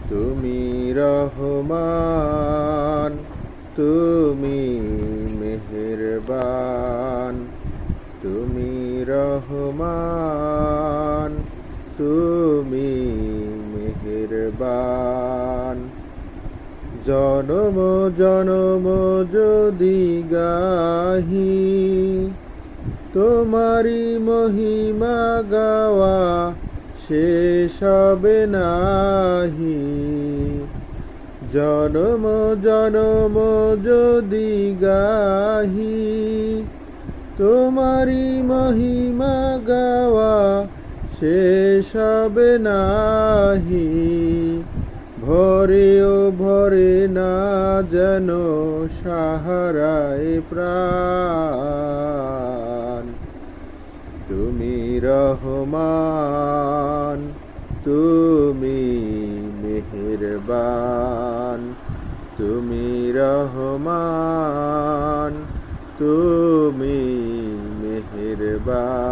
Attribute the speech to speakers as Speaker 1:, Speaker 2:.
Speaker 1: তুমি রহমান, তুমি মেহেরবান, তুমি রহমান, তুমি মেহেরবান। জনম জনম যদি গাহি তোমারি মহিমা, গাওয়া শেষ হবে নাহি। জনম জনম যদি গাহি তোমারি মহিমা, গাওয়া শেষ হবে নাহি। ভরেও ভরে না যেন সাহারায় প্রাণ। তুমি রহমান, তুমি মেহেরবান, তুমি রহমান, তুমি মেহেরবান।